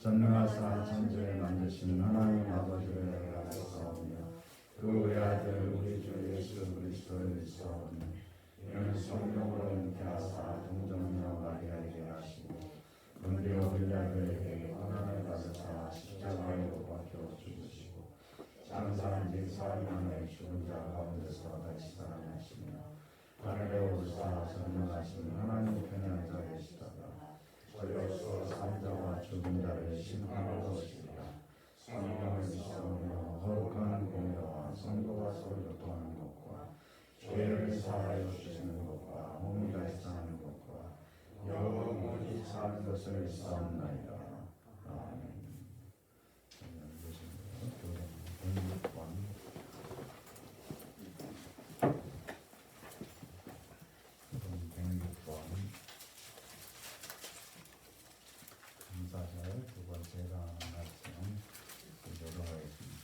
전능하사 천지를 만드신 하나님 아버지를 내가 믿사오며 그 외아들 우리 주 예수 그리스도를 믿사오며 이는 성령으로 잉태하사 동정녀 마리아에게 하시고 본디오 빌라도에게 고난을 받으사 십자가에 못 박혀 죽으시고 장사한 지 사흘 만에 죽은 자 가운데서 다시 살아나시며 하늘에 오르사 전능하신 하나님 편에 앉아 계시다가 저리로서 산자와 죽은 자를 심판하러 오시리라. 성령을 믿사오며 거룩한 공회와 성도가 서로 교통하는 것과 죄를 사하여 주시는 것과 몸이 다시 사는 것과 영원히 사는 것을 믿사옵나이다. 아멘. 감사절 두 번째가 말씀 읽도록 하겠습니다.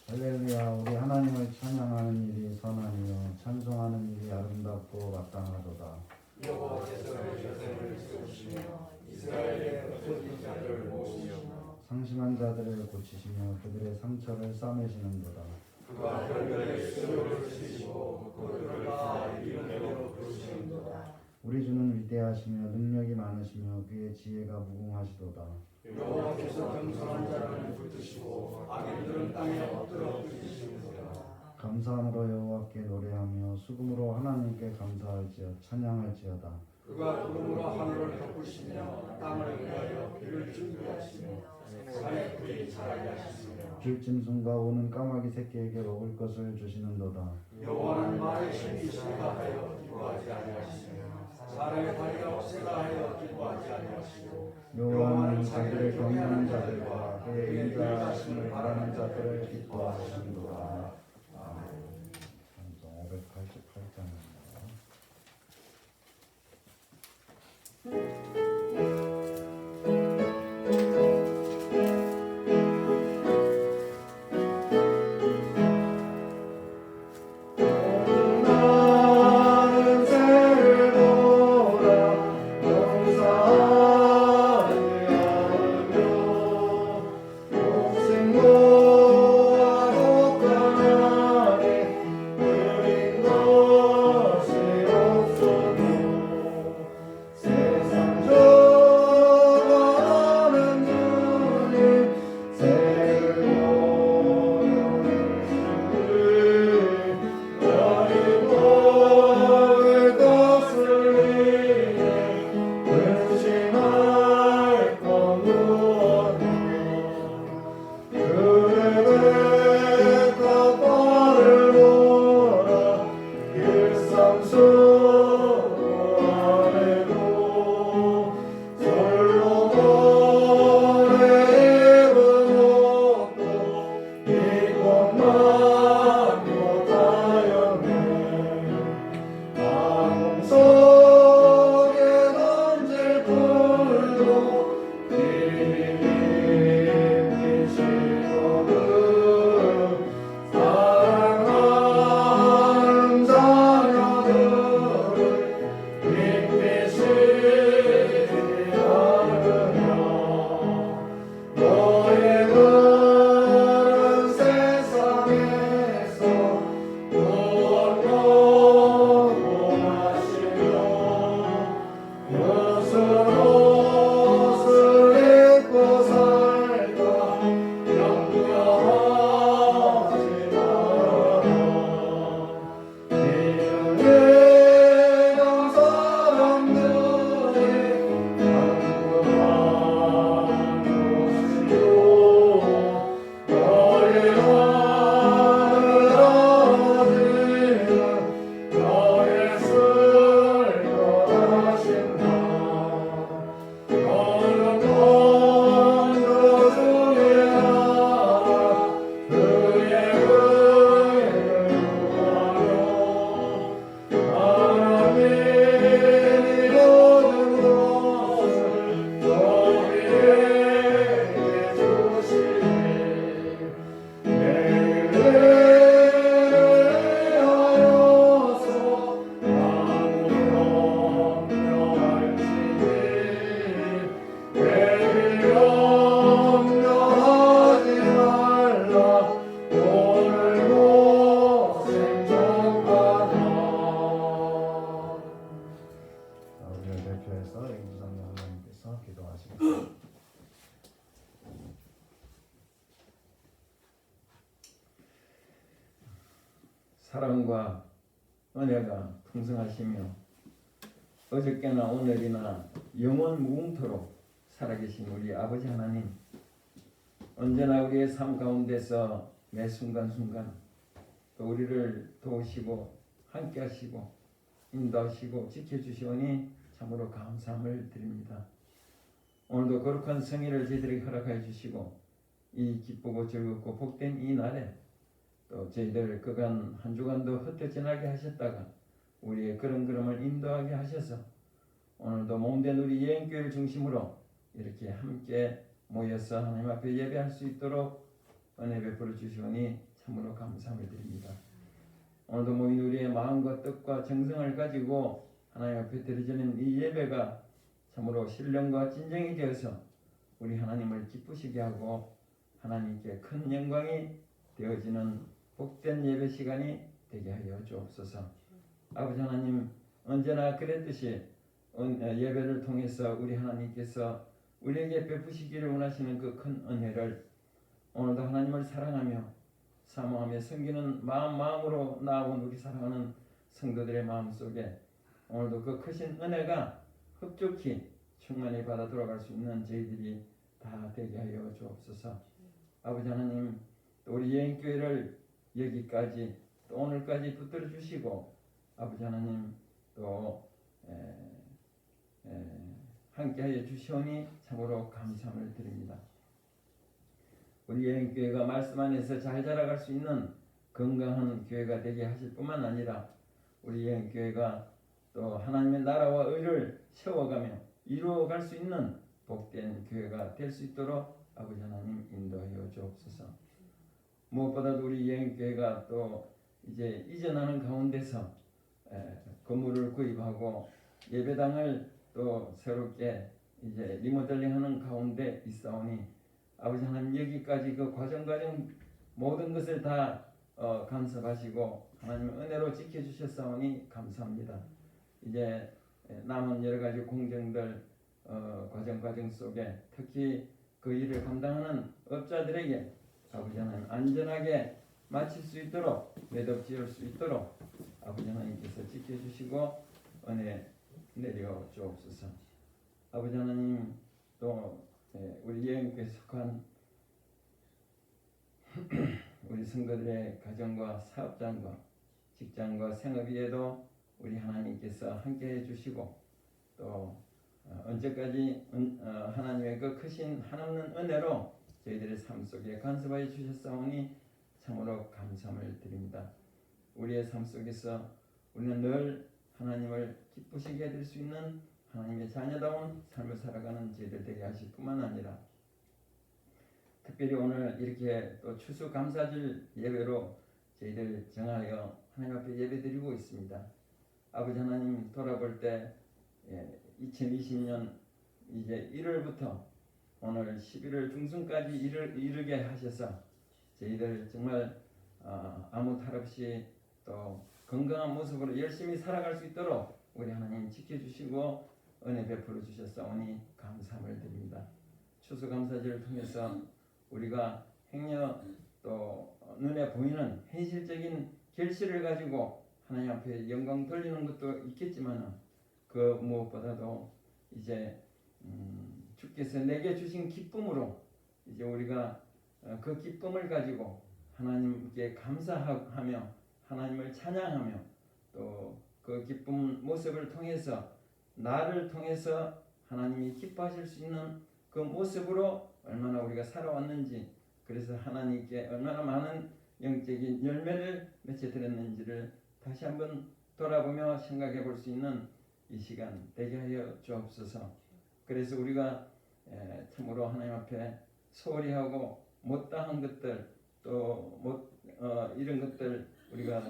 할렐루야. 우리 하나님을 찬양하는 일이 선하니요 찬송하는 일이 아름답고 마땅하도다. 여호와께서 열쇠를 세우시며 이스라엘의 흩어진 자들을 모으시며 상심한 자들을 고치시며 그들의 상처를 싸매시는도다. 그가 별별의 수요를 쓰시고 그들을 다 이름으로 부르시는도다. 우리 주는 위대하시며 능력이 많으시며 그의 지혜가 무궁하시도다. 여호와께서 겸손한 자를 붙드시고 악인들은 땅에 엎드려 부딪히시는도다. 감사함으로 여호와께 노래하며 수금으로 하나님께 감사할지어 찬양할지어다. 그가 구름으로 하늘을 덮으시며 땅을 위하여 비를 준비하시며 산에 풀이 자라게 하시며 들짐승과 오는 까마귀 새끼에게 먹을 것을 주시는도다. 여호와는 말의 힘이시다 하여 기뻐하지 아니하시며 사람의 다리가 없애다 하여 기뻐하지 아니하시고 여호와는 자기를 경외하는 자들과 그의 인자하심을 바라는 자들을 기뻐하시는도다. 아멘. 588장입니다. 옷을 입고 사랑과 은혜가 풍성하시며 어저께나 오늘이나 영원 무궁토록 살아계신 우리 아버지 하나님, 언제나 우리의 삶 가운데서 매 순간순간 또 우리를 도우시고 함께하시고 인도하시고 지켜주시오니 참으로 감사함을 드립니다. 오늘도 거룩한 성의를 저희들에게 허락하여 주시고 이 기쁘고 즐겁고 복된 이 날에 또 저희들 그간 한 주간도 흩어 지나게 하셨다가 우리의 걸음걸음을 인도하게 하셔서 오늘도 몸된 우리 예행교회를 중심으로 이렇게 함께 모여서 하나님 앞에 예배할 수 있도록 은혜 베풀어 주시오니 참으로 감사함을 드립니다. 오늘도 모인 우리의 마음과 뜻과 정성을 가지고 하나님 앞에 드려지는 이 예배가 참으로 신령과 진정이 되어서 우리 하나님을 기쁘시게 하고 하나님께 큰 영광이 되어지는 복된 예배 시간이 되게 하여 주옵소서. 아버지 하나님, 언제나 그랬듯이 예배를 통해서 우리 하나님께서 우리에게 베푸시기를 원하시는 그 큰 은혜를 오늘도 하나님을 사랑하며 사모하며 섬기는 마음으로 나아온 우리 사랑하는 성도들의 마음속에 오늘도 그 크신 은혜가 흡족히 충만히 받아 들어갈 수 있는 저희들이 다 되게 하여 주옵소서. 아버지 하나님, 또 우리 예행교회를 여기까지 또 오늘까지 붙들어 주시고 아버지 하나님 또 함께하여 주시오니 참으로 감사함을 드립니다. 우리 예행교회가 말씀 안에서 잘 자라갈 수 있는 건강한 교회가 되게 하실 뿐만 아니라 우리 예행교회가 또 하나님의 나라와 의를 세워가며 이루어갈 수 있는 복된 교회가 될 수 있도록 아버지 하나님 인도하여 주옵소서. 무엇보다도 우리 예행교회가 또 이제 이전하는 가운데서 건물을 구입하고 예배당을 또 새롭게 이제 리모델링하는 가운데 있사오니 아버지 하나님 여기까지 그 과정 모든 것을 다 간섭하시고 하나님의 은혜로 지켜주셨사오니 감사합니다. 이제 남은 여러 가지 공정들 과정 속에 특히 그 일을 감당하는 업자들에게 아버지 하나님 안전하게 마칠 수 있도록 매듭 지을 수 있도록 아버지 하나님께서 지켜주시고 은혜 내려 주옵소서. 아버지 하나님 또 우리 예행교회에 속한 우리 성도들의 가정과 사업장과 직장과 생업위에도 우리 하나님께서 함께해 주시고 또 언제까지 하나님의 그 크신 한없는 은혜로 저희들의 삶 속에 간섭하여 주셨사오니 참으로 감사함을 드립니다. 우리의 삶 속에서 우리는 늘 하나님을 기쁘시게 해드릴 수 있는 하나님의 자녀다운 삶을 살아가는 저희들 되게 하실 뿐만 아니라 특별히 오늘 이렇게 또 추수감사절 예배로 저희들 정하여 하나님 앞에 예배드리고 있습니다. 아버지 하나님 돌아볼 때 2020년 이제 1월부터 오늘 11월 중순까지 이르게 하셔서 저희들 정말 아무 탈 없이 또 건강한 모습으로 열심히 살아갈 수 있도록 우리 하나님 지켜주시고 은혜 베풀어 주셨사오니 감사함을 드립니다. 추수감사절을 통해서 우리가 행여 또 눈에 보이는 현실적인 결실을 가지고 하나님 앞에 영광 돌리는 것도 있겠지만 그 무엇보다도 이제 주께서 내게 주신 기쁨으로 이제 우리가 그 기쁨을 가지고 하나님께 감사하며 하나님을 찬양하며 또 그 기쁨 모습을 통해서 나를 통해서 하나님이 기뻐하실 수 있는 그 모습으로 얼마나 우리가 살아왔는지 그래서 하나님께 얼마나 많은 영적인 열매를 맺어드렸는지를 다시 한번 돌아보며 생각해 볼 수 있는 이 시간 되게 하여 주옵소서. 그래서 우리가 참으로 하나님 앞에 소홀히 하고 못다한 것들 또 이런 것들 우리가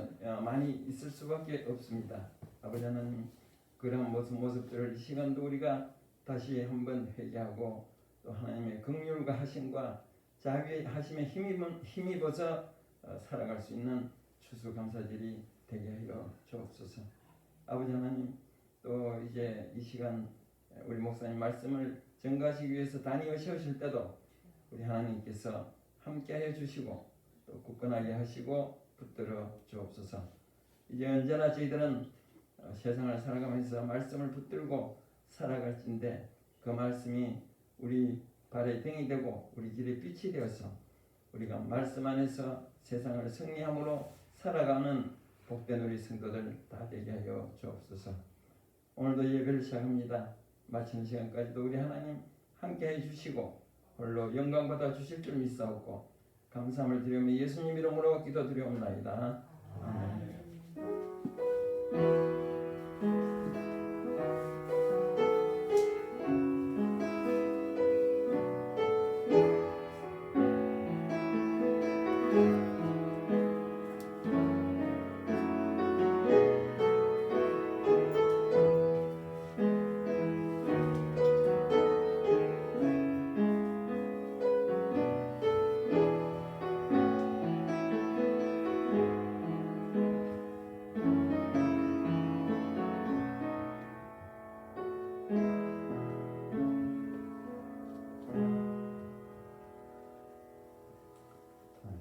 많이 있을 수밖에 없습니다. 아버지 하나님 그런 모습들을 이 시간도 우리가 다시 한번 회개하고 또 하나님의 긍휼과 하심과 자비하심에 힘입어서 살아갈 수 있는 추수감사절이 되게 하여 주옵소서. 아버지 하나님 또 이제 이 시간 우리 목사님 말씀을 정가시기 위해서 단위어 세우실 때도 우리 하나님께서 함께해 주시고 또 굳건하게 하시고 붙들어 주옵소서. 이제 언제나 저희들은 세상을 살아가면서 말씀을 붙들고 살아갈진데 그 말씀이 우리 발의 등이 되고 우리 길의 빛이 되어서 우리가 말씀 안에서 세상을 승리함으로 살아가는 복된 우리 성도들 다 되게 하여 주옵소서. 오늘도 예배를 시작합니다. 마치는 시간까지도 우리 하나님 함께 해주시고 홀로 영광 받아 주실 줄 믿사옵고 감사함을 드리며 예수님 이름으로 기도드리옵나이다. 아멘.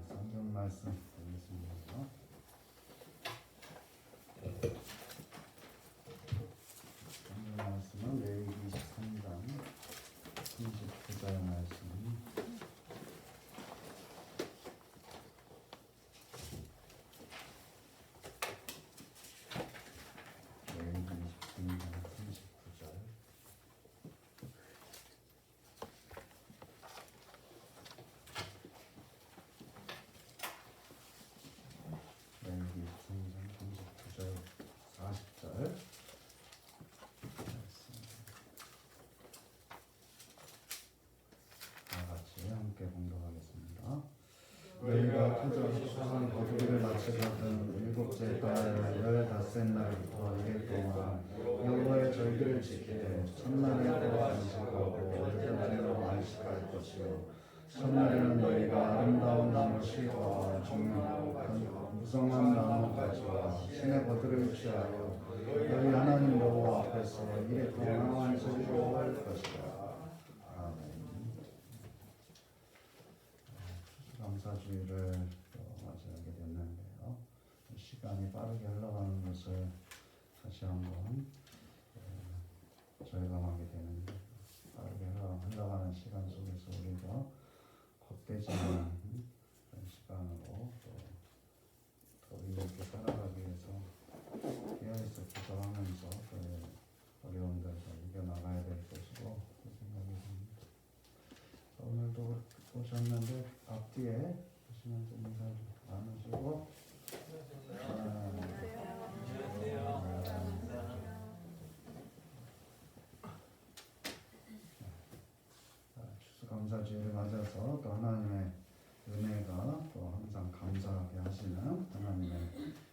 성경 말씀 보겠습니다. 성경 말씀은 레위기 23장 39절 말씀. 레위기 23장 39절. 레위기 23장 39절 40절. 다 같이 함께 공독하겠습니다. 너희가 토전 수상 거두기를 마치거든 일곱째 달 15째 날부터 2일 동안 여호와의 절기를 지키되 첫날에 또 안식하고 둘째날에도 안식할 것이요 첫날에는 너희가 아름다운 나무 실과와 중요하고 무성한 나무 가지와 신의 버들을 취하여 너희 하나님 여호와 앞에서 이에 동안 즐거워할 것이다. 감사주의를 맞이하게 됐는데요. 시간이 빠르게 흘러가는 것을 다시 한번 절감하게 되는데 빠르게 흘러가는 시간 속에서 우리가 헛되지 않은 그런 시간으로 더 의롭게 살아가기 위해서 깨어있어 기도하면서 어려움들을 이겨나가야 될 것이고 그 생각이 듭니다. 오늘도 오셨는데 앞뒤에 보시면서 인사 나누시고 추수감사주의를 맞아서 또 하나님의 은혜가 또 항상 감사하게 하시는 하나님의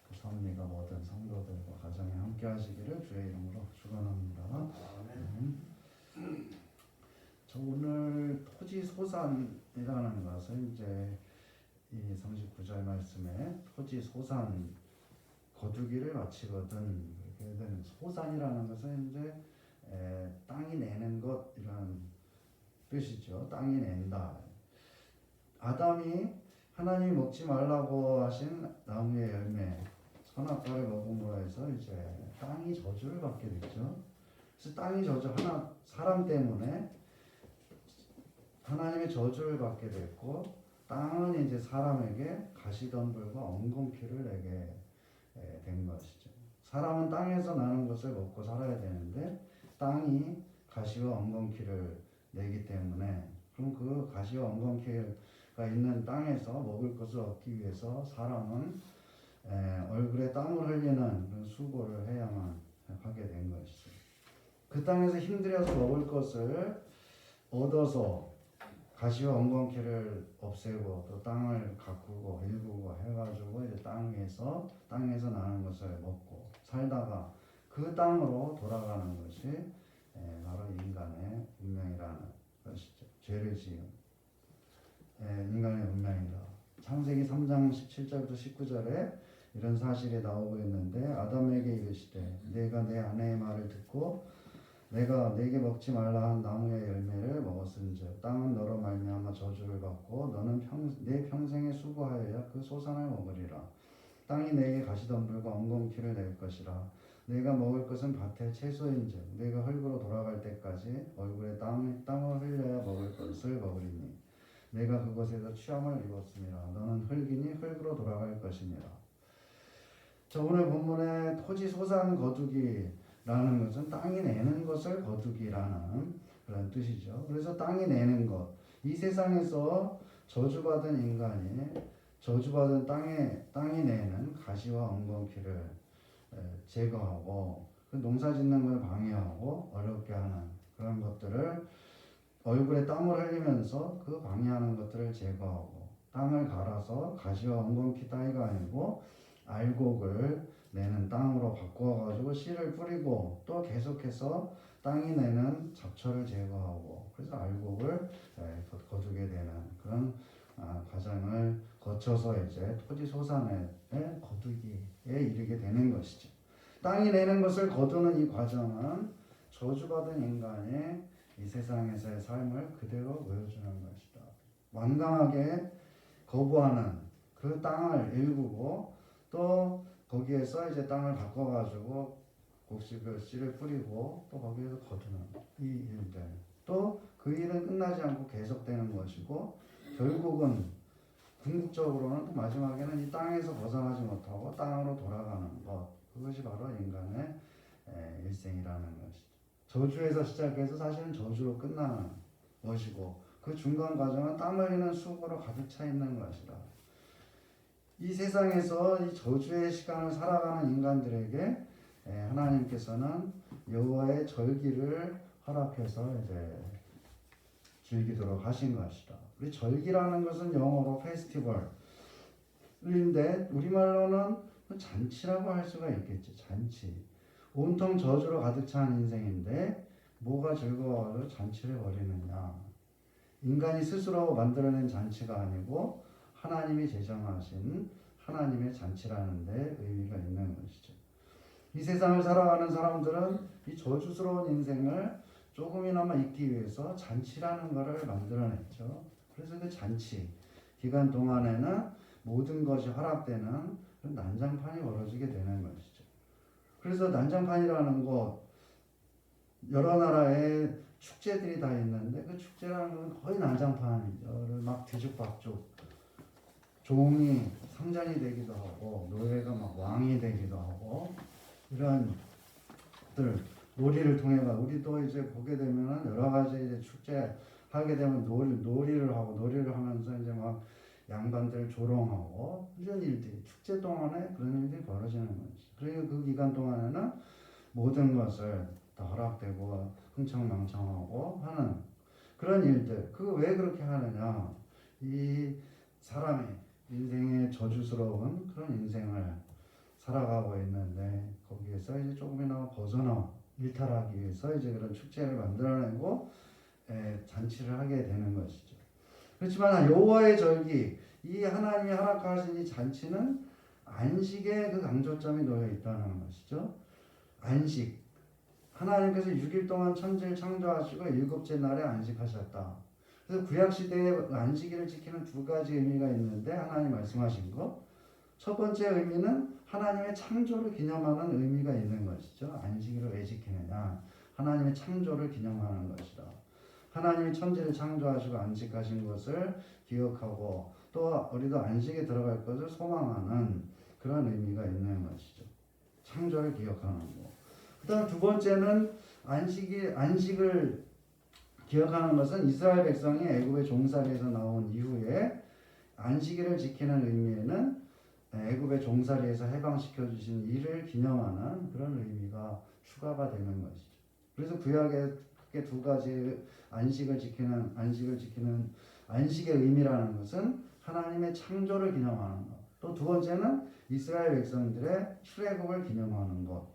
그 섭리가 모든 성도들과 가정에 함께 하시기를 주의 이름으로 축원합니다. 저 오늘 토지소산이라는 것은 이제 이 39절 말씀에 토지소산 거두기를 마치거든 이렇게 되는 소산이라는 것은 이제 땅이 내는 것 이런 뜻이죠. 땅이 낸다. 아담이 하나님이 먹지 말라고 하신 나무의 열매 선악과를 먹음으로 해서 이제 땅이 저주를 받게 됐죠. 그래서 땅이 저주 사람 때문에 하나님의 저주를 받게 됐고 땅은 이제 사람에게 가시덤불과 엉겅퀴를 내게 된 것이죠. 사람은 땅에서 나는 것을 먹고 살아야 되는데 땅이 가시와 엉겅퀴를 내기 때문에 그럼 그 가시와 엉겅퀴가 있는 땅에서 먹을 것을 얻기 위해서 사람은 얼굴에 땀을 흘리는 그런 수고를 해야만 하게 된 것이죠. 그 땅에서 힘들여서 먹을 것을 얻어서 가시와 엉겅퀴를 없애고 또 땅을 가꾸고 일구고 해가지고 이제 땅에서 나는 것을 먹고 살다가 그 땅으로 돌아가는 것이 바로 인간의 운명이라는 것이죠. 죄를 지은 인간의 운명이다. 창세기 3장 17절부터 19절에 이런 사실이 나오고 있는데 아담에게 이르시되 내가 내 아내의 말을 듣고 내가 네게 먹지 말라 한 나무의 열매를 먹었은즉 땅은 너로 말미암아 저주를 받고 너는 내 평생에 수고하여야 그 소산을 먹으리라. 땅이 내게 가시덤불과 엉겅퀴를 낼 것이라. 내가 먹을 것은 밭의 채소인즉 내가 흙으로 돌아갈 때까지 얼굴에 땀을 흘려야 먹을 것을 먹으리니 내가 그곳에서 취함을 입었음이라. 너는 흙이니 흙으로 돌아갈 것이니라. 자, 오늘 본문의 토지 소산 거두기라는 것은 땅이 내는 것을 거두기라는 그런 뜻이죠. 그래서 땅이 내는 것, 이 세상에서 저주받은 인간이 저주받은 땅이 내는 가시와 엉겅퀴를 제거하고 그 농사 짓는 걸 방해하고 어렵게 하는 그런 것들을 얼굴에 땀을 흘리면서 그 방해하는 것들을 제거하고 땅을 갈아서 가시와 엉겅퀴 따위가 아니고 알곡을 내는 땅으로 바꿔가지고 씨를 뿌리고 또 계속해서 땅이 내는 잡초를 제거하고 그래서 알곡을 거두게 되는 그런 과정을 거쳐서 이제 토지 소산의 거두기에 이르게 되는 것이죠. 땅이 내는 것을 거두는 이 과정은 저주받은 인간의 이 세상에서의 삶을 그대로 보여주는 것이다. 완강하게 거부하는 그 땅을 일구고 또 거기에서 이제 땅을 바꿔가지고 곡식을 씨를 뿌리고 또 거기에서 거두는 이 일들, 또 그 일은 끝나지 않고 계속되는 것이고 결국은 궁극적으로는 또 마지막에는 이 땅에서 벗어나지 못하고 땅으로 돌아가는 것, 그것이 바로 인간의 일생이라는 것이죠. 저주에서 시작해서 사실은 저주로 끝나는 것이고 그 중간 과정은 땀 흘리는 수고로 가득 차 있는 것이라. 이 세상에서 이 저주의 시간을 살아가는 인간들에게 하나님께서는 여호와의 절기를 허락해서 이제 즐기도록 하신 것이다. 우리 절기라는 것은 영어로 페스티벌인데 우리말로는 잔치라고 할 수가 있겠지. 잔치. 온통 저주로 가득 찬 인생인데 뭐가 즐거워서 잔치를 벌이느냐. 인간이 스스로 만들어낸 잔치가 아니고 하나님이 제정하신 하나님의 잔치라는 데 의미가 있는 것이죠. 이 세상을 살아가는 사람들은 이 저주스러운 인생을 조금이나마 잊기 위해서 잔치라는 것을 만들어냈죠. 그래서 그 잔치 기간 동안에는 모든 것이 허락되는 난장판이 벌어지게 되는 것이죠. 그래서 난장판이라는 것, 여러 나라의 축제들이 다 있는데 그 축제라는 건 거의 난장판이죠. 막 뒤죽박죽 종이 상전이 되기도 하고 노예가 막 왕이 되기도 하고 이런 것들 놀이를 통해서 우리도 이제 보게 되면은 여러 가지 이제 축제 하게 되면 놀이를 하면서 이제 막 양반들 조롱하고 이런 일들이 축제 동안에 그런 일들이 벌어지는 거지. 그러니까 그 기간 동안에는 모든 것을 다 허락되고 흥청망청하고 하는 그런 일들. 그거 왜 그렇게 하느냐? 이 사람이 인생의 저주스러운 그런 인생을 살아가고 있는데 거기에서 이제 조금이나마 벗어나 일탈하기 위해서 이제 그런 축제를 만들어내고 잔치를 하게 되는 것이죠. 그렇지만 여호와의 절기, 이 하나님이 허락하신 이 잔치는 안식에 그 강조점이 놓여 있다는 것이죠. 안식. 하나님께서 6일 동안 천지를 창조하시고 7째 날에 안식하셨다. 그래서 구약시대에 안식일을 지키는 두 가지 의미가 있는데 하나님 말씀하신 것. 첫 번째 의미는 하나님의 창조를 기념하는 의미가 있는 것이죠. 안식일을 왜 지키느냐. 하나님의 창조를 기념하는 것이다. 하나님이 천지를 창조하시고 안식하신 것을 기억하고 또 우리도 안식에 들어갈 것을 소망하는 그런 의미가 있는 것이죠. 창조를 기억하는 거. 그 다음 두 번째는 안식을 기억하는 것은 이스라엘 백성이 애굽의 종살이에서 나온 이후에 안식일을 지키는 의미에는 애굽의 종살이에서 해방시켜 주신 이를 기념하는 그런 의미가 추가가 되는 것이죠. 그래서 구약에 크게 두 가지 안식의 의미라는 것은 하나님의 창조를 기념하는 것. 또 두 번째는 이스라엘 백성들의 출애굽을 기념하는 것.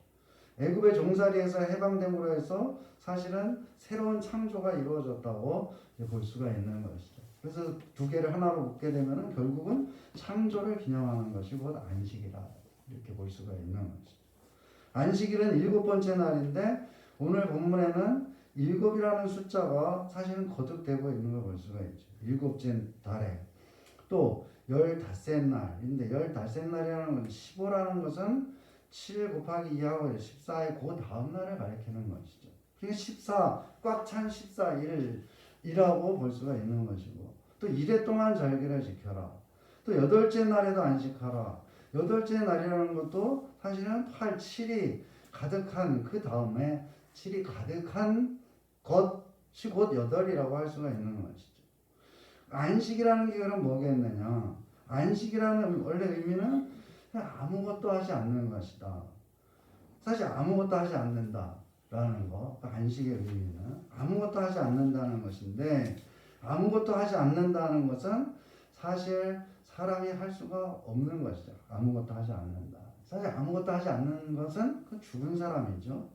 애굽의 종살이에서 해방됨으로 해서 사실은 새로운 창조가 이루어졌다고 볼 수가 있는 것이죠. 그래서 두 개를 하나로 묶게 되면 결국은 창조를 기념하는 것이 곧 안식이다. 이렇게 볼 수가 있는 것이죠. 안식일은 7번째 날인데 오늘 본문에는 7이라는 숫자가 사실은 거듭되고 있는 걸 볼 수가 있죠. 7째 달에 또 15날인데 15날이라는 건 15라는 것은 7 곱하기 2하고 14의 그 다음 날을 가리키는 것이죠. 그러니까 14, 꽉 찬 14일이라고 볼 수가 있는 것이고 또 이래 동안 절기를 지켜라. 또 8째 날에도 안식하라. 8째 날이라는 것도 사실은 8, 7이 가득한 그 다음에 7이 가득한 것이 곧 8이라고 할 수가 있는 것이죠. 안식이라는 게 그럼 뭐겠느냐? 안식이라는 원래 의미는 그냥 아무것도 하지 않는 것이다. 사실 아무것도 하지 않는다라는 거, 안식의 의미는 아무것도 하지 않는다는 것인데 아무것도 하지 않는다는 것은 사실 사람이 할 수가 없는 것이죠. 아무것도 하지 않는다. 사실 아무것도 하지 않는 것은 그 죽은 사람이죠.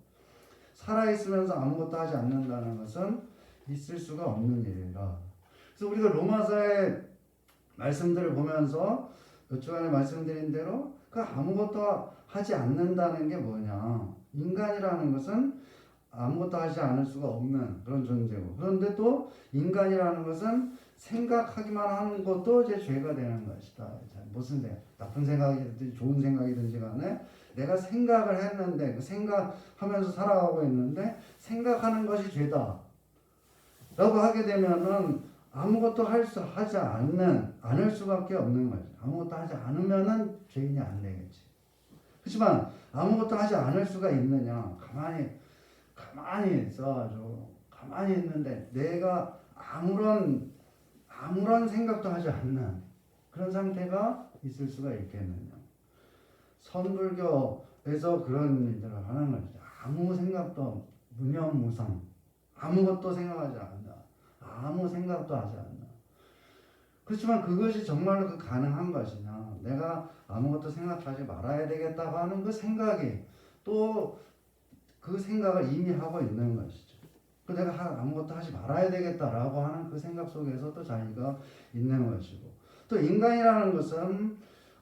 살아있으면서 아무것도 하지 않는다는 것은 있을 수가 없는 일이라. 그래서 우리가 로마서의 말씀들을 보면서 몇 주간에 말씀드린 대로 그 아무것도 하지 않는다는 게 뭐냐. 인간이라는 것은 아무것도 하지 않을 수가 없는 그런 존재고 그런데 또 인간이라는 것은 생각하기만 하는 것도 이제 죄가 되는 것이다. 무슨 생각? 나쁜 생각이든지 좋은 생각이든지 간에 내가 생각을 했는데 그 생각하면서 살아가고 있는데 생각하는 것이 죄다 라고 하게 되면은 아무것도 하지 않을 수밖에 없는 거죠. 아무것도 하지 않으면은 죄인이 안 되겠지. 그렇지만 아무것도 하지 않을 수가 있느냐? 가만히 있어가지고 가만히 있는데 내가 아무런 생각도 하지 않는 그런 상태가 있을 수가 있겠느냐? 선불교에서 그런 일들을 하는 거죠. 아무 생각도 무념무상, 아무것도 생각하지 않는다. 아무 생각도 하지 않는다. 그렇지만 그것이 정말로 가능한 것이냐? 내가 아무것도 생각하지 말아야 되겠다고 하는 그 생각이 또 그 생각을 이미 하고 있는 것이죠. 그 내가 아무것도 하지 말아야 되겠다라고 하는 그 생각 속에서 또 자기가 있는 것이고 또 인간이라는 것은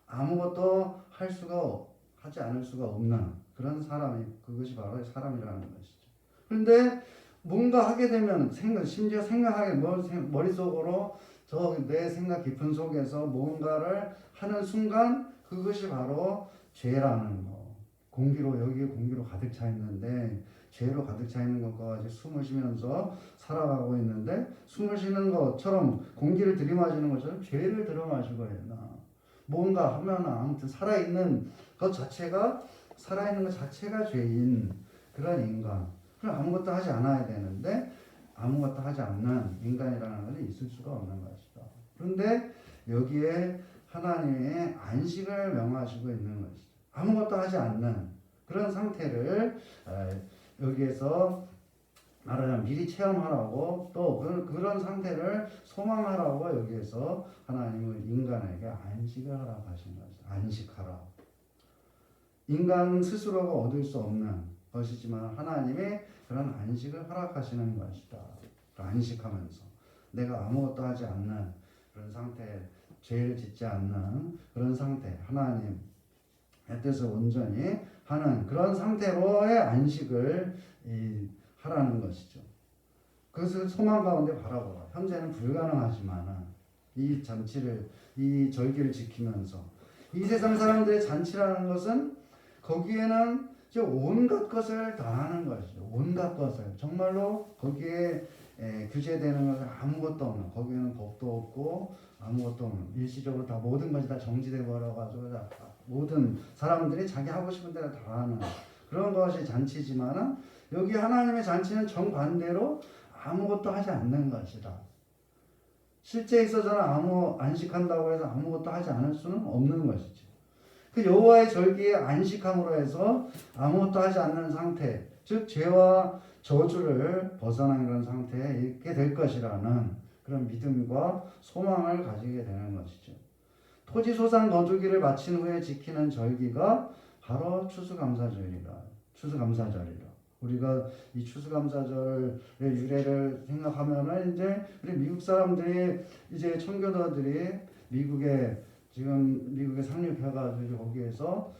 아무것도 하지 않을 수가 없는 그런 사람이 그것이 바로 사람이라는 것이죠. 그런데 뭔가 하게 되면 심지어 생각하게 머릿속으로 내 생각 깊은 속에서 뭔가를 하는 순간 그것이 바로 죄라는 거. 여기에 공기로 가득 차 있는데 죄로 가득 차 있는 것과 같이 숨을 쉬면서 살아가고 있는데 숨을 쉬는 것처럼 공기를 들이마시는 것처럼 죄를 들이마시고 있나. 뭔가 하면 아무튼 살아있는 것 자체가 죄인 그런 인간. 그럼 아무것도 하지 않아야 되는데 아무것도 하지 않는 인간이라는 것은 있을 수가 없는 것이다. 그런데 여기에 하나님의 안식을 명하시고 있는 것이죠. 아무것도 하지 않는 그런 상태를 여기에서 말하자면 미리 체험하라고 또 그런 상태를 소망하라고 여기에서 하나님은 인간에게 안식을 하라고 하신 것이다. 안식하라. 인간 스스로가 얻을 수 없는 것이지만 하나님이 그런 안식을 허락하시는 것이다. 안식하면서 내가 아무것도 하지 않는 그런 상태, 죄를 짓지 않는 그런 상태, 하나님의 뜻을 온전히 하는 그런 상태로의 안식을 하라는 것이죠. 그것을 소망 가운데 바라보라. 현재는 불가능하지만 이 절기를 지키면서 이 세상 사람들의 잔치라는 것은 거기에는 온갖 것을 다 하는 것이죠. 온갖 것을. 정말로 거기에 규제되는 것은 아무것도 없는, 거기에는 법도 없고 아무것도 없는, 일시적으로 다 모든 것이 다 정지돼 버려가지고 모든 사람들이 자기 하고 싶은 대로 다 하는 그런 것이 잔치지만은 여기 하나님의 잔치는 정반대로 아무것도 하지 않는 것이다. 실제 있어서는 안식한다고 해서 아무것도 하지 않을 수는 없는 것이지. 그 여호와의 절기에 안식함으로 해서 아무것도 하지 않는 상태, 즉 죄와 저주를 벗어난 그런 상태에 있게 될 것이라는 그런 믿음과 소망을 가지게 되는 것이죠. 토지소산 거두기를 마친 후에 지키는 절기가 바로 추수감사절이라. 우리가 이 추수감사절의 유래를 생각하면은 이제 우리 미국 사람들이 이제 청교도들이 미국에 상륙해가지고 거기에서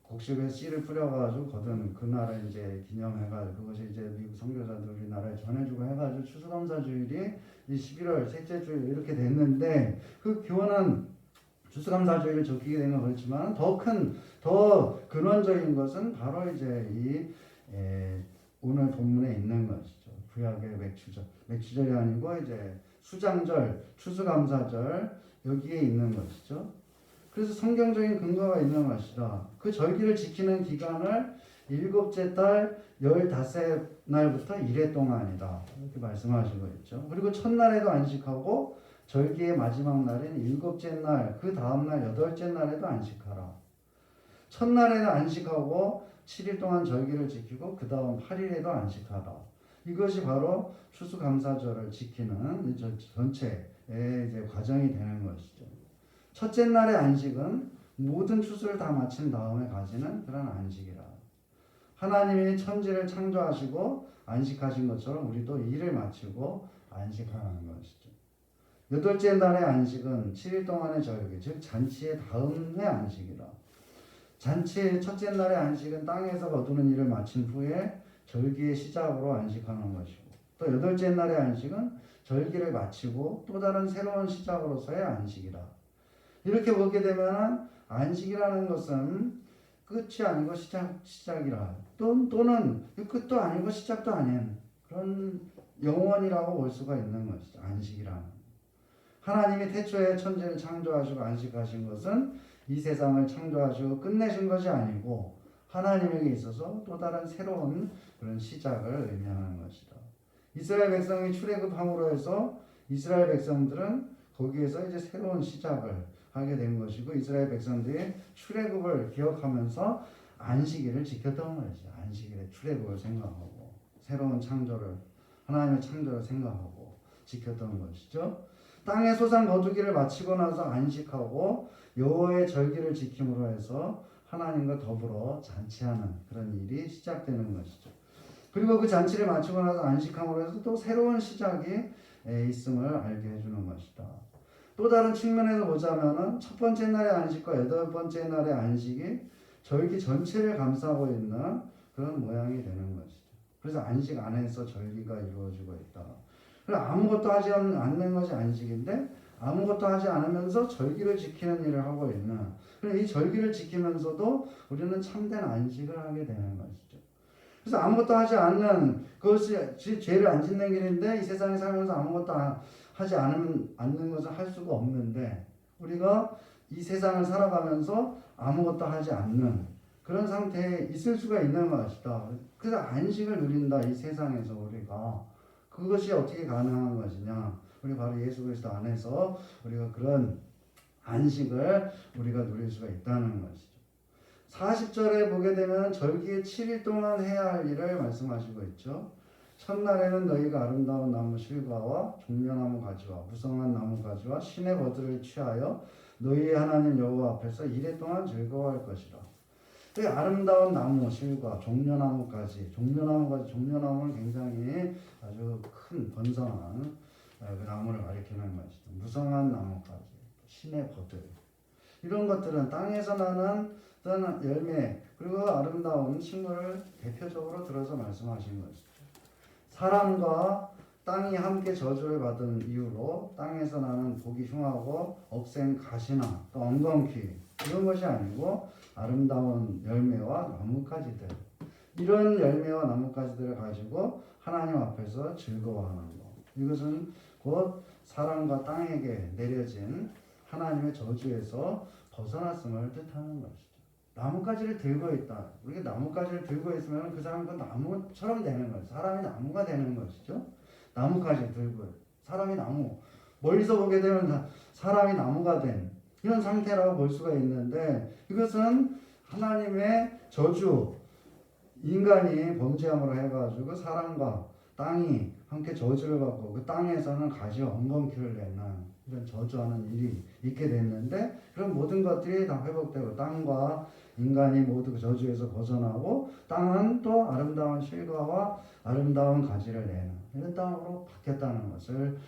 곡식에 씨를 뿌려가지고 거둔 그날을 이제 기념해가지고 그것이 이제 미국 선교사들 우리나라에 전해주고 해가지고 추수감사주일이 이 11월 셋째 주일 이렇게 됐는데 그 교훈은 추수감사주일을 적히게 된 건 그렇지만 더 근원적인 것은 바로 이제 이 오늘 본문에 있는 것이죠. 구약의 맥주절이 아니고 이제 수장절, 추수감사절 여기에 있는 것이죠. 그래서 성경적인 근거가 있는 것이다. 그 절기를 지키는 기간을 일곱째 달 15날부터 1회 동안이다. 이렇게 말씀하시고 있죠. 그리고 첫날에도 안식하고 절기의 마지막 날인 일곱째 날, 그 다음날 여덟째 날에도 안식하라. 첫날에는 안식하고 7일 동안 절기를 지키고 그 다음 8일에도 안식하라. 이것이 바로 추수감사절을 지키는 전체의 이제 과정이 되는 것이죠. 첫째 날의 안식은 모든 추수를 다 마친 다음에 가지는 그런 안식이라. 하나님이 천지를 창조하시고 안식하신 것처럼 우리도 일을 마치고 안식하는 것이죠. 여덟째 날의 안식은 7일 동안의 절기, 즉 잔치의 다음의 안식이라. 잔치의 첫째 날의 안식은 땅에서 거두는 일을 마친 후에 절기의 시작으로 안식하는 것이고, 또 여덟째 날의 안식은 절기를 마치고 또 다른 새로운 시작으로서의 안식이라. 이렇게 보게 되면 안식이라는 것은 끝이 아니고 시작이라. 또는 끝도 아니고 시작도 아닌 그런 영원이라고 볼 수가 있는 것이죠. 안식이라는. 하나님이 태초에 천지를 창조하시고 안식하신 것은 이 세상을 창조하시고 끝내신 것이 아니고 하나님에게 있어서 또 다른 새로운 그런 시작을 의미하는 것이다. 이스라엘 백성이 출애굽함으로 해서 이스라엘 백성들은 거기에서 이제 새로운 시작을 하게 된 것이고, 이스라엘 백성들이 출애굽을 기억하면서 안식일을 지켰던 것이죠. 안식일의 출애굽을 생각하고 새로운 창조를, 하나님의 창조를 생각하고 지켰던 것이죠. 땅의 소산 거두기를 마치고 나서 안식하고 여호와의 절기를 지킴으로 해서 하나님과 더불어 잔치하는 그런 일이 시작되는 것이죠. 그리고 그 잔치를 마치고 나서 안식함으로 해서 또 새로운 시작이 있음을 알게 해주는 것이다. 또 다른 측면에서 보자면은 첫 번째 날의 안식과 여덟 번째 날의 안식이 절기 전체를 감싸고 있는 그런 모양이 되는 것이죠. 그래서 안식 안에서 절기가 이루어지고 있다. 아무것도 하지 않는 것이 안식인데 아무것도 하지 않으면서 절기를 지키는 일을 하고 있는, 이 절기를 지키면서도 우리는 참된 안식을 하게 되는 것이죠. 그래서 아무것도 하지 않는 그것이 죄를 안 짓는 길인데, 이 세상에 살면서 아무것도 하지 않는 것을 할 수가 없는데 우리가 이 세상을 살아가면서 아무것도 하지 않는 그런 상태에 있을 수가 있는 것이다. 그래서 안식을 누린다. 이 세상에서 우리가 그것이 어떻게 가능한 것이냐? 우리 바로 예수 그리스도 안에서 우리가 그런 안식을 우리가 누릴 수가 있다는 것이죠. 40절에 보게 되면 절기의 7일 동안 해야 할 일을 말씀하시고 있죠. 첫날에는 너희가 아름다운 나무 실과와 종려나무 가지와 무성한 나무 가지와 시내 버들을 취하여 너희의 하나님 여호와 앞에서 1회 동안 즐거워할 것이라. 그 아름다운 나무 실과 종려나무까지, 종려나무는 굉장히 아주 큰 번성한 그 나무를 가리키는 것이죠. 무성한 나무까지, 시내 버들, 이런 것들은 땅에서 나는 열매 그리고 아름다운 식물을 대표적으로 들어서 말씀하신 것이죠. 사람과 땅이 함께 저주를 받은 이유로 땅에서 나는 보기 흉하고 억센 가시나 또 엉겅퀴 이런 것이 아니고 아름다운 열매와 나뭇가지들, 이런 열매와 나뭇가지들을 가지고 하나님 앞에서 즐거워하는 것, 이것은 곧 사람과 땅에게 내려진 하나님의 저주에서 벗어났음을 뜻하는 것이죠. 나뭇가지를 들고 있다. 우리가 나뭇가지를 들고 있으면 그 사람은 나무처럼 되는 거예요. 사람이 나무가 되는 것이죠. 나뭇가지 들고 사람이 나무, 멀리서 보게 되면 사람이 나무가 된 이런 상태라고 볼 수가 있는데, 이것은 하나님의 저주, 인간이 범죄함으로 해가지고 사람과 땅이 함께 저주를 받고 그 땅에서는 가시와 엉겅퀴를 내는 이런 저주하는 일이 있게 됐는데, 그런 모든 것들이 다 회복되고 땅과 인간이 모두 그 저주에서 벗어나고 땅은 또 아름다운 실과와 아름다운 가지를 내는 이런 땅으로 바뀌었다는 것을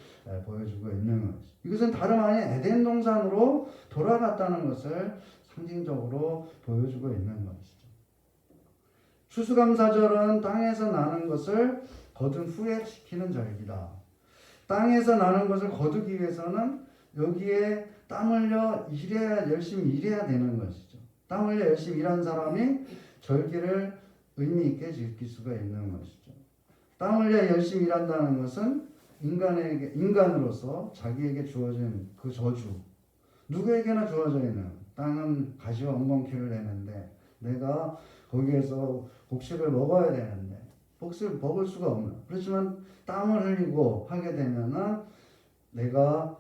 보여주고 있는 것이죠. 이것은 다름 아닌 에덴 동산으로 돌아갔다는 것을 상징적으로 보여주고 있는 것이죠. 추수감사절은 땅에서 나는 것을 거둔 후에 지키는 절기다. 땅에서 나는 것을 거두기 위해서는 여기에 땀 흘려 일해야, 열심히 일해야 되는 것이죠. 땀 흘려 열심히 일한 사람이 절기를 의미 있게 지킬 수가 있는 것이죠. 땀 흘려 열심히 일한다는 것은 인간으로서 자기에게 주어진 그 저주, 누구에게나 주어져 있는, 땅은 가시와 엉겅퀴를 내는데 내가 거기에서 곡식을 먹어야 되는데 곡식을 먹을 수가 없는, 그렇지만 땀을 흘리고 하게 되면은 내가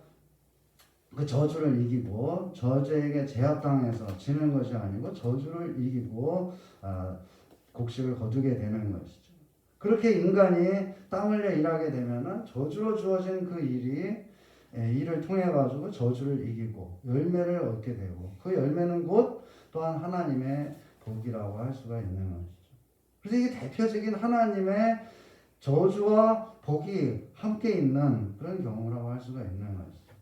그 저주를 이기고 저주에게 제압당해서 지는 것이 아니고 저주를 이기고 곡식을 거두게 되는 것이죠. 그렇게 인간이 땀 흘려 일하게 되면은 저주로 주어진 그 일을 통해 가지고 저주를 이기고 열매를 얻게 되고, 그 열매는 곧 또한 하나님의 복이라고 할 수가 있는 것이죠. 그래서 이게 대표적인 하나님의 저주와 복이 함께 있는 그런 경우라고 할 수가 있는 것이죠.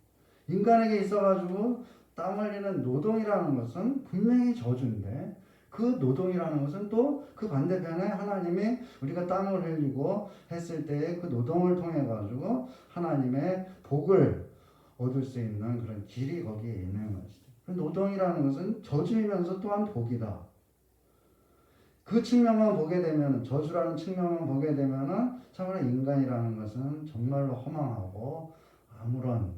인간에게 있어가지고 땀 흘리는 노동이라는 것은 분명히 저주인데, 그 노동이라는 것은 또 그 반대편에 하나님이 우리가 땀을 흘리고 했을 때의 그 노동을 통해 가지고 하나님의 복을 얻을 수 있는 그런 길이 거기에 있는 것이죠. 그 노동이라는 것은 저주이면서 또한 복이다. 그 측면만 보게 되면, 저주라는 측면만 보게 되면은 참으로 인간이라는 것은 정말로 허망하고 아무런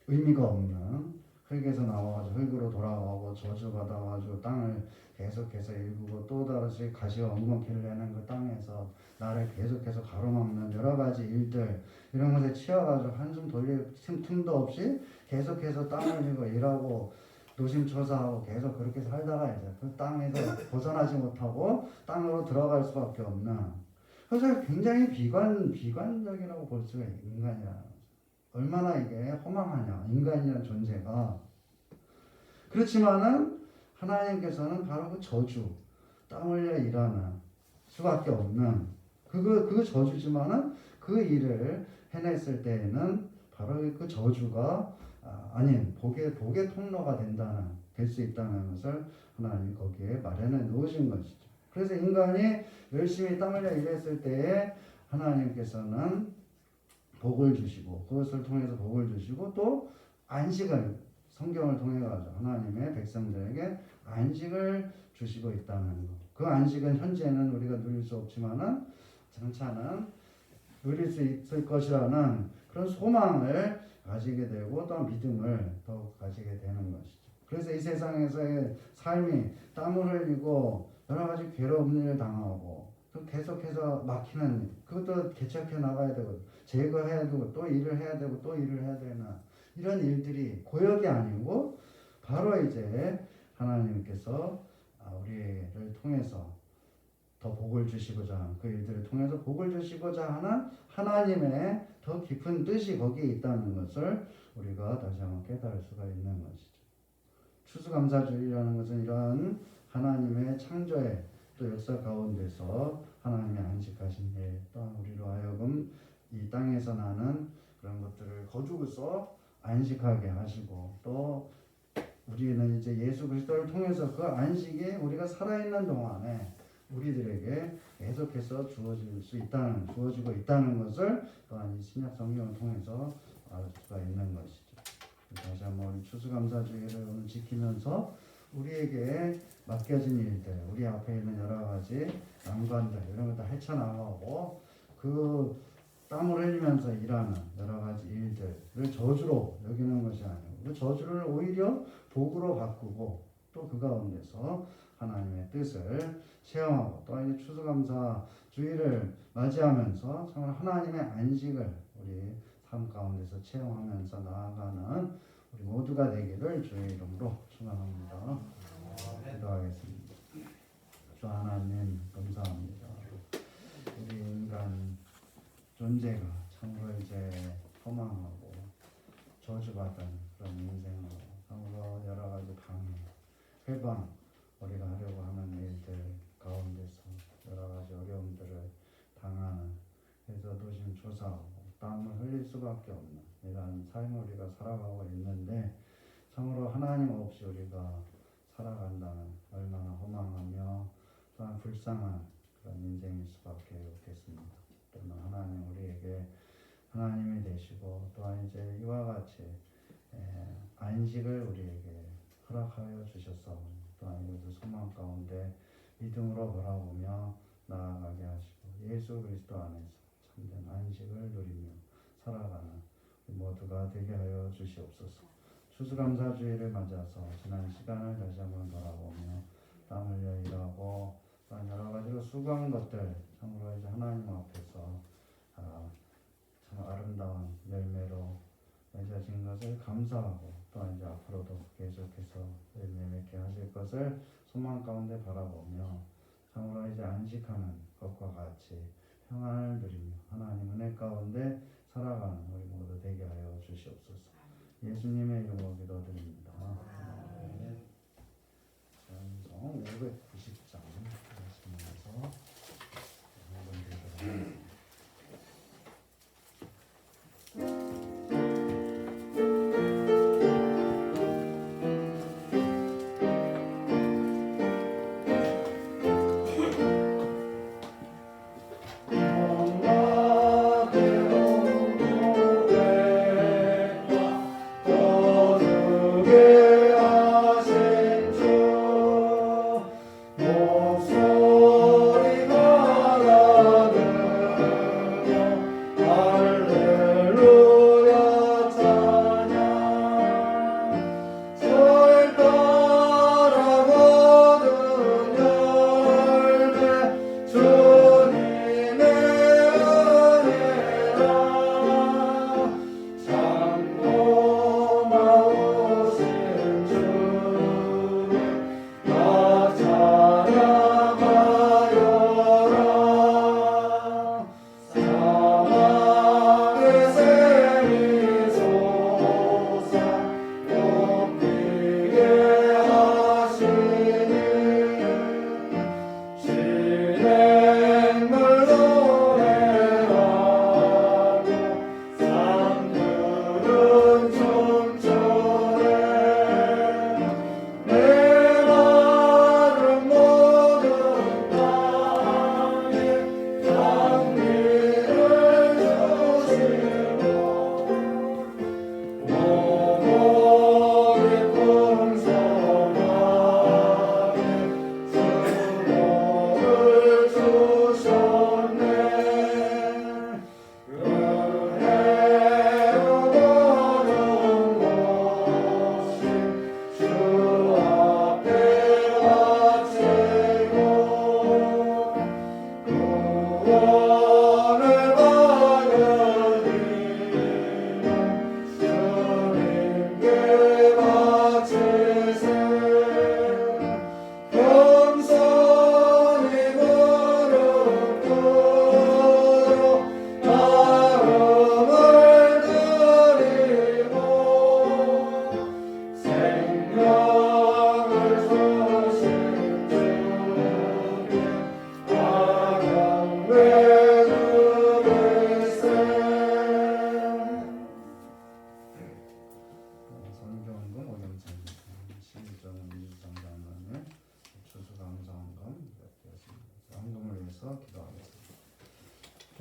의미가 없는, 흙에서 나와가지고 흙으로 돌아가고 저주받아가지고 땅을 계속해서 일구고 또 다시 가시와 엉겅퀴를 내는 그 땅에서 나를 계속해서 가로막는 여러 가지 일들, 이런 것에 치여가지고 한숨 돌릴 틈도 없이 계속해서 땀을 흘리고 일하고 노심초사하고 계속 그렇게 살다가 이제 그 땅에서 벗어나지 못하고 땅으로 들어갈 수밖에 없는, 그래서 굉장히 비관적이라고 볼 수가 있는 인간이라는, 얼마나 이게 허망하냐 인간이라는 존재가. 그렇지만은 하나님께서는 바로 그 저주, 땀 흘려 일하는 수밖에 없는 그 저주지만은 그 일을 해냈을 때에는 바로 그 저주가 아닌 복의 통로가 될 수 있다는 것을 하나님이 거기에 마련해 놓으신 것이죠. 그래서 인간이 열심히 땀 흘려 일했을 때에 하나님께서는 복을 주시고, 그것을 통해서 복을 주시고, 또 안식을, 성경을 통해 가지고 하나님의 백성들에게 안식을 주시고 있다는 것. 그 안식은 현재는 우리가 누릴 수 없지만은 장차는 누릴 수 있을 것이라는 그런 소망을 가지게 되고, 또 믿음을 더욱 가지게 되는 것이죠. 그래서 이 세상에서의 삶이 땀을 흘리고 여러 가지 괴로운 일을 당하고 또 계속해서 막히는 일, 그것도 개척해 나가야 되고 제거해야 되고 또 일을 해야 되고 또 일을 해야 되는 이런 일들이 고역이 아니고, 바로 이제 하나님께서 우리를 통해서 더 복을 주시고자 하는, 그 일들을 통해서 복을 주시고자 하는 하나님의 더 깊은 뜻이 거기에 있다는 것을 우리가 다시 한번 깨달을 수가 있는 것이죠. 추수감사주의라는 것은 이러한 하나님의 창조의 또 역사 가운데서 하나님이 안식하신 일, 또한 우리로 하여금 이 땅에서 나는 그런 것들을 거두고서 안식하게 하시고, 또 우리는 이제 예수 그리스도를 통해서 그 안식이 우리가 살아있는 동안에 우리들에게 계속해서 주어지고 있다는 것을 또한 이 신약 성경을 통해서 알 수가 있는 것이죠. 다시 한번 추수감사주의를 오늘 지키면서 우리에게 맡겨진 일들, 우리 앞에 있는 여러 가지 난관들, 이런 것들 헤쳐나가고 그 땀을 흘리면서 일하는 여러 가지 일들을 저주로 여기는 것이 아니고, 그 저주를 오히려 복으로 바꾸고 또 그 가운데서 하나님의 뜻을 체험하고, 또 이제 추수감사주의를 맞이하면서 정말 하나님의 안식을 우리 삶 가운데서 체험하면서 나아가는 우리 모두가 되기를 주의 이름으로 축원합니다. 기도하겠습니다. 주 하나님 감사합니다. 우리 인간 존재가 참으로 이제 허망하고 저주받은 그런 인생으로 참으로 여러 가지 방해, 회방 우리가 하려고 하는 일들 가운데서 여러 가지 어려움들을 당하는, 그래서 노심초사하고 땀을 흘릴 수밖에 없는 이런 삶을 우리가 살아가고 있는데, 참으로 하나님 없이 우리가 살아간다면 얼마나 허망하며 또한 불쌍한 그런 인생일 수밖에 없겠습니다. 또한 하나님 우리에게 하나님이 되시고 또한 이제 이와 같이 안식을 우리에게 허락하여 주셨사오니 또한 이것을 소망 가운데 믿음으로 바라보며 나아가게 하시고 예수 그리스도 안에서 참된 안식을 누리며 살아가는 우리 모두가 되게 하여 주시옵소서. 추수감사주의를 맞아서 지난 시간을 다시 한번 바라보며 땀 흘려 일하고 또한 여러 가지로 수고한 것들 참으로 이제 하나님 앞에서 참 아름다운 열매로 맺어진 것을 감사하고 또한 이제 앞으로도 계속해서 열매 맺게 하실 것을 소망 가운데 바라보며 참으로 이제 안식하는 것과 같이 평안을 누리며 하나님 은혜 가운데 살아가는 우리 모두 되게 하여 주시옵소서. 예수님의 이름으로 기도드립니다. 아멘. 찬송 590장 하시면서 한번 드리도록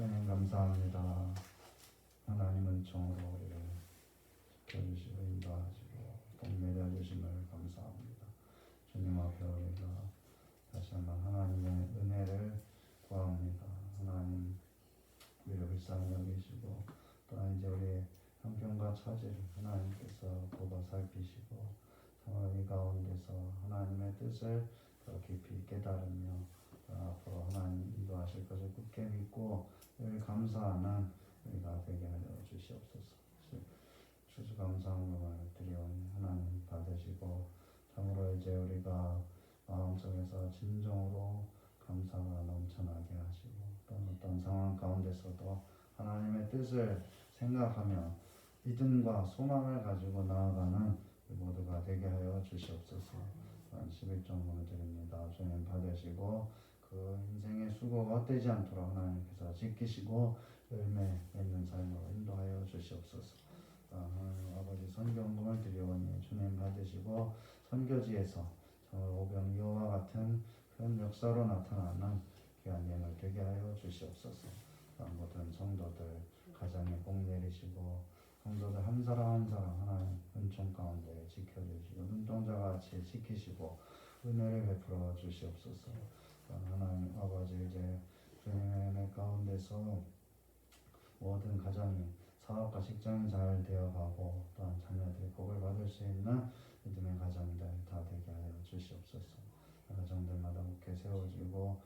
주님 감사합니다. 하나님은 종으로 우리를 지켜주시고 인도하시고 복매려 주심을 감사합니다. 주님 앞에 우리가 다시 한번 하나님의 은혜를 구합니다. 하나님 우리를 불쌍히 여기시고 또한 이제 우리의 형편과 처지를 하나님께서 보고 살피시고 참으로 이 가운데서 하나님의 뜻을 더 깊이 깨달으며 앞으로 하나님 인도하실 것을 굳게 믿고 늘 감사하는 우리가 되게 하여 주시옵소서. 추수감사함을 드리오니 하나님 받으시고 참으로 이제 우리가 마음속에서 진정으로 감사가 넘쳐나게 하시고 또 어떤 상황 가운데서도 하나님의 뜻을 생각하며 믿음과 소망을 가지고 나아가는 모두가 되게 하여 주시옵소서. 11종을 드립니다. 주님 받으시고 그 인생의 수고가 헛되지 않도록 하나님께서 지키시고 열매 맺는 삶으로 인도하여 주시옵소서. 하나님 아버지 선교헌금을 드리오니 주님 받으시고 선교지에서 오병 이어와 같은 그런 역사로 나타나는 귀한 예물 되게 하여 주시옵소서. 모든 성도들 가정에 복 내리시고 성도들 한 사람 한 사람 하나님 은총 가운데 지켜주시고 눈동자같이 지키시고 은혜를 베풀어 주시옵소서. 하나님 아버지 이제 주님의 은혜 가운데서 모든 가정이 사업과 직장이 잘 되어가고 또한 자녀들이 복을 받을 수 있는 믿음의 가정들 다 되게 하여 주시옵소서. 가정들마다 함께 세워지고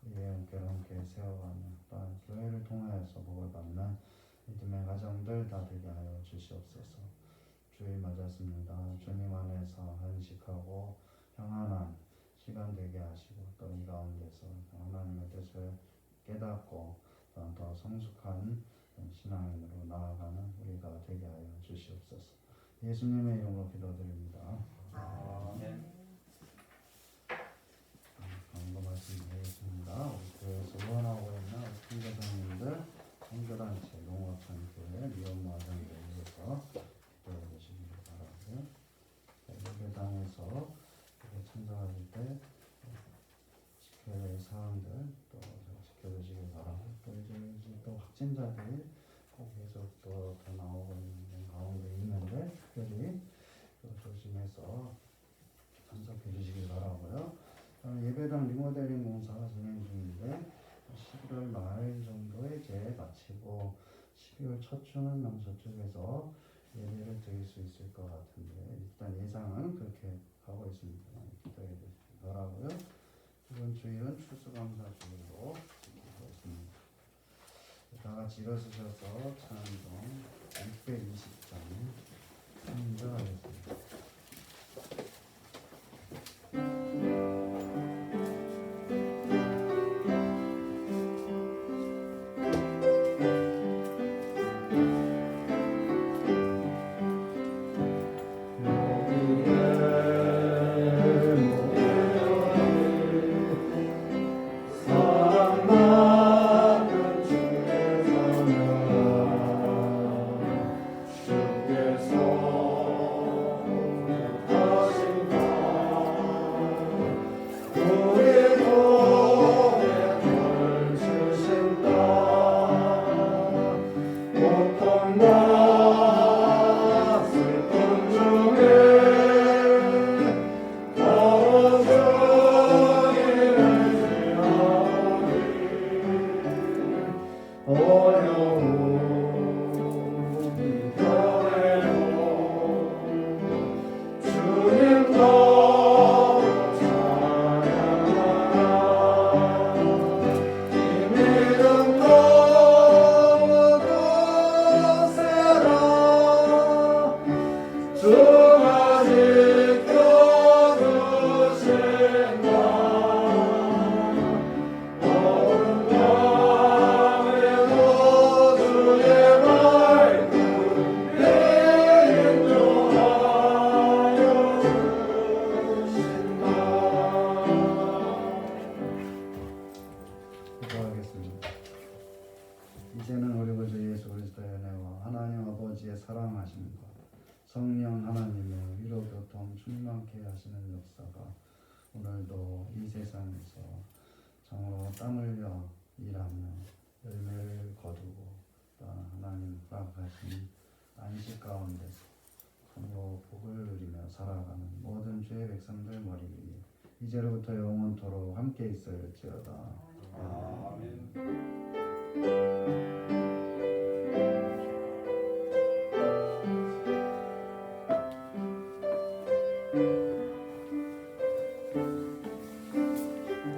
우리의 함께를 함께 세워가며 또한 교회를 통하여서 복을 받는 믿음의 가정들 다 되게 하여 주시옵소서. 주일 맞았습니다. 주님 안에서 한식하고 평안한 시간 되게 하시고 또 이 가운데서 하나님의 뜻을 깨닫고 또한 더 성숙한 신앙인으로 나아가는 우리가 되게 하여 주시옵소서. 예수님의 이름으로 기도드립니다. 아멘. 강도 말씀드리겠습니다. 우리 교회에서 후원하고 있는 선교사님들, 선교단체, 농어촌교회, 미혼모아전교회 위해서 기도해 주시기 바라고요. 예배당에서 참석하실 때 지켜야 될 사항들 또 지켜주시기 바라고, 또 이제 또 확진자들이 꼭 계속 또 나오고 있는 가운데 있는데 특별히 조심해서 참석해 주시기 바라고요. 예배당 리모델링 공사가 진행 중인데 11월 말 정도에 이제 마치고 12월 첫 주는 남서쪽에서 예배를 드릴 수 있을 것 같은데 일단 예상은 그렇게 가고 있습니다. 기도해 주시기 바라고요. 이번 주일은 추수감사 주일로 지키고 있습니다. 다 같이 일어서셔서 찬송 620장 찬송하겠습니다. 기도하겠습니다. 이제는 우리 구주 예수 그리스도의 은혜와 하나님 아버지의 사랑하심과 성령 하나님의 위로 교통 충만케 하시는 역사가 오늘도 이 세상에서 정으로 땀 흘려 일하며 열매를 거두고 또한 하나님 허락하신 안식 가운데서 참으로 복을 누리며 살아가는 모든 주의 백성들 머리 위에 이제로부터 영원토록 함께 있을지어다.